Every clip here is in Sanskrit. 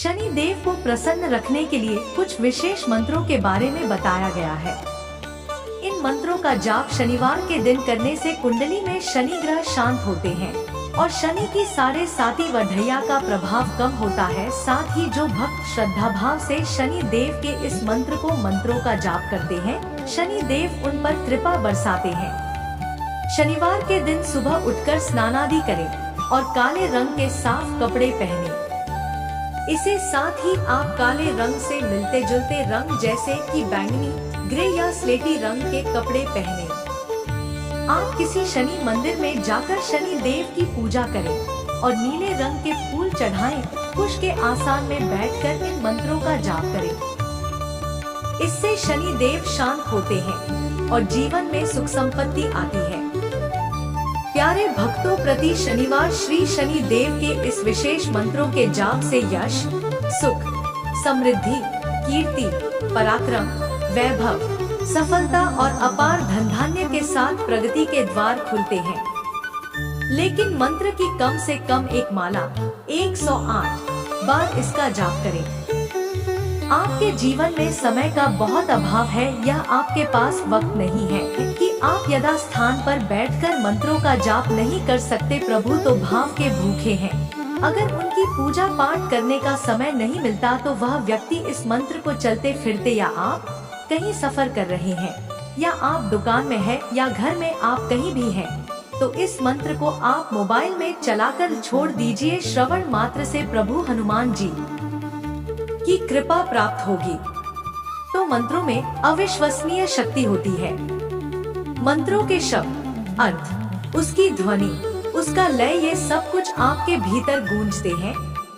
शनि देव को प्रसन्न रखने के लिए कुछ विशेष मंत्रों के बारे में बताया गया है। इन मंत्रों का जाप शनिवार के दिन करने से कुंडली में शनि ग्रह शांत होते हैं और शनि की 7.5 वढ़ैया का प्रभाव कम होता है। साथ ही जो भक्त श्रद्धा भाव से शनि देव के इस मंत्रों का जाप करते हैं, शनि देव उन पर कृपा बरसाते हैं। शनिवार के दिन सुबह उठकर स्नानादि करें और काले रंग के साफ कपड़े पहने। इसे साथ ही आप काले रंग से मिलते जुलते रंग जैसे कि बैंगनी, ग्रे या स्लेटी रंग के कपड़े पहने। आप किसी शनि मंदिर में जाकर शनि देव की पूजा करें और नीले रंग के फूल चढ़ाएं। कुश के आसन में बैठकर इन मंत्रों का जाप करें। इससे शनि देव शांत होते हैं और जीवन में सुख संपत्ति आती है। प्यारे भक्तों, प्रति शनिवार श्री शनि देव के इस विशेष मंत्रों के जाप से यश, सुख, समृद्धि, कीर्ति, पराक्रम, वैभव, सफलता और अपार धन धान्य के साथ प्रगति के द्वार खुलते हैं। लेकिन मंत्र की कम से कम एक माला 108 बार इसका जाप करें। आपके जीवन में समय का बहुत अभाव है या आपके पास वक्त नहीं है कि आप यथा स्थान पर बैठकर मंत्रों का जाप नहीं कर सकते। प्रभु तो भाव के भूखे हैं। अगर उनकी पूजा पाठ करने का समय नहीं मिलता तो वह व्यक्ति इस मंत्र को चलते फिरते, या आप कहीं सफर कर रहे हैं या आप दुकान में हैं या घर में आप कहीं भी हैं, तो इस मंत्र को आप मोबाइल में चलाकर छोड़ दीजिए। श्रवण मात्र से प्रभु हनुमान जी की कृपा प्राप्त होगी। तो मंत्रों में अविश्वसनीय शक्ति होती है। मंत्रों के शब्द, अर्थ, उसकी ध्वनि, उसका लय, ये सब कुछ आपके भीतर गूंजते हैं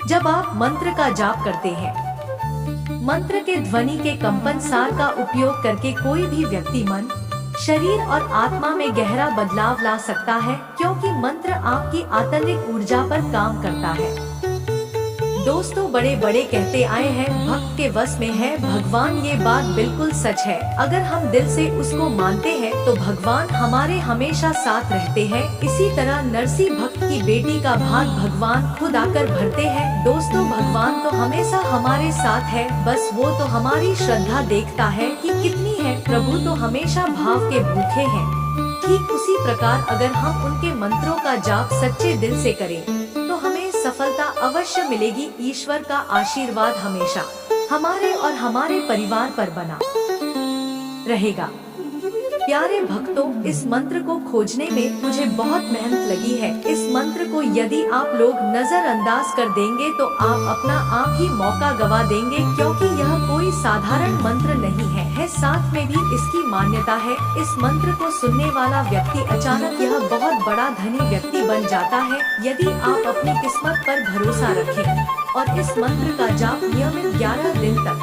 जब आप मंत्र का जाप करते हैं। मंत्र के ध्वनि के कंपन सार का उपयोग करके कोई भी व्यक्ति मन, शरीर और आत्मा में गहरा बदलाव ला सकता है, क्योंकि मंत्र आपकी आंतरिक ऊर्जा पर काम करता है। दोस्तों, बड़े बड़े कहते आए हैं भक्त के वश में है भगवान। ये बात बिल्कुल सच है। अगर हम दिल से उसको मानते हैं तो भगवान हमारे हमेशा साथ रहते हैं। इसी तरह नरसी भक्त की बेटी का भाग भगवान खुद आकर भरते हैं। दोस्तों, भगवान तो हमेशा हमारे साथ है, बस वो तो हमारी श्रद्धा देखता है कि कितनी है। प्रभु तो हमेशा भाव के भूखे हैं। ठीक उसी प्रकार अगर हम उनके मंत्रों का जाप सच्चे दिल से करें तो हमें सफलता अवश्य मिलेगी। ईश्वर का आशीर्वाद हमेशा हमारे और हमारे परिवार पर बना रहेगा। प्यारे भक्तों, इस मंत्र को खोजने में मुझे बहुत मेहनत लगी है। इस मंत्र को यदि आप लोग नजरअंदाज कर देंगे तो आप अपना आप ही मौका गवा देंगे, क्योंकि यह कोई साधारण मंत्र नहीं है। साथ में भी इसकी मान्यता है। इस मंत्र को सुनने वाला व्यक्ति अचानक यह बहुत बड़ा धनी व्यक्ति बन जाता है। यदि आप अपनी किस्मत पर भरोसा रखें और इस मंत्र का जाप नियमित 11 दिन तक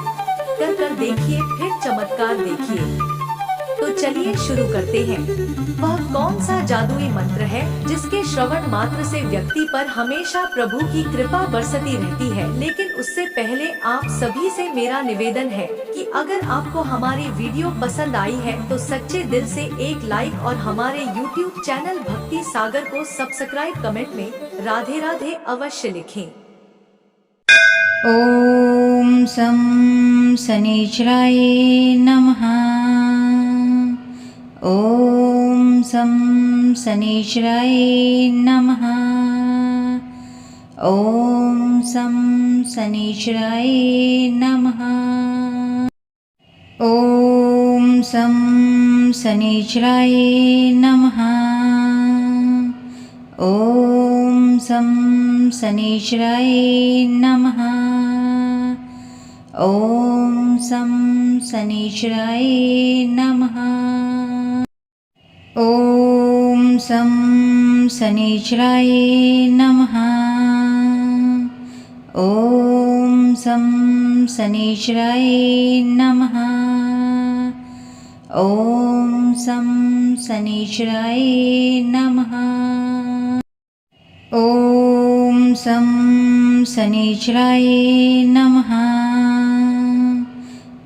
कर देखिए, फिर चमत्कार देखिए। तो चलिए शुरू करते हैं। वह कौन सा जादुई मंत्र है जिसके श्रवण मात्र से व्यक्ति पर हमेशा प्रभु की कृपा बरसती रहती है? लेकिन उससे पहले आप सभी से मेरा निवेदन है कि अगर आपको हमारी वीडियो पसंद आई है तो सच्चे दिल से एक लाइक और हमारे YouTube चैनल भक्ति सागर को सब्सक्राइब, कमेंट में राधे राधे अवश्य लिखें। ओम सं शनिश्चराय नमः। ओम सं शनिश्चराय नमः। ओम सं शनिश्चराय नमः। ओम सं शनिश्चराय नमः। ओम सं शनिश्चराय नमः। ओम सं शनिश्चराय नमः। ओम सं शनिश्चराय नमः। ओम सं शनिश्चराय नमः। ओम सं शनिश्चराय नमः। ओम सं शनिश्चराय नमः।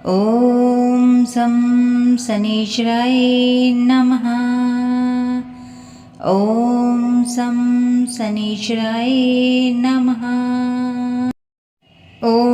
ओम सं शनिश्चराय नमः। ओम सं शनिश्चराय नमः। ओम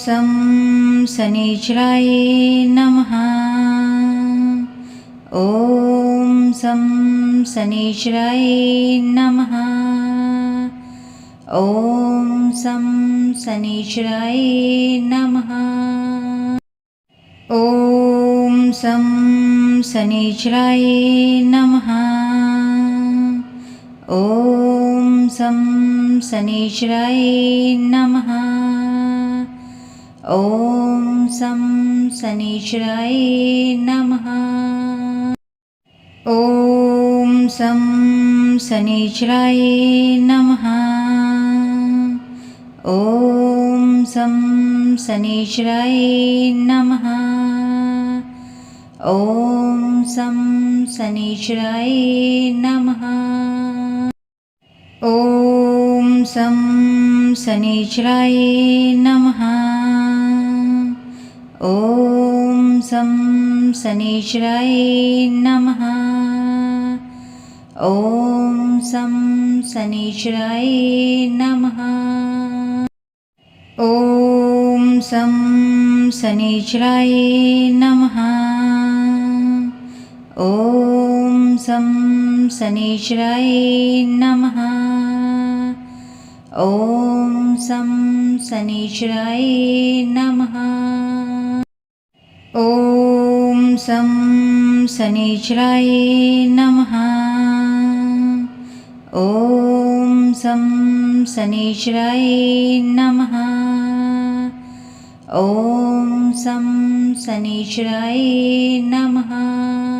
सं शनैश्चराय नमः। ॐ सं शनैश्चराय नमः। ॐ सं शनैश्चराय नमः। ॐ सं शनैश्चराय नमः। ॐ सं शनैश्चराय नमः। ॐ सं शनैश्चराय नमः। ॐ सं शनैश्चराय नमः। ॐ सं शनैश्चराय नमः। ॐ सं शनैश्चराय नमः। ॐ सं शनैश्चराय नमः। ॐ सं शनैश्चराय नमः। ॐ सं शनैश्चराय नमः। ॐ सं शनैश्चराय नमः। ॐ सं शनैश्चराय नमः। ॐ सं शनैश्चराय नमः। ॐ सं शनैश्चराय नमः। ॐ सं शनैश्चराय नमः। ॐ सं शनैश्चराय नमः।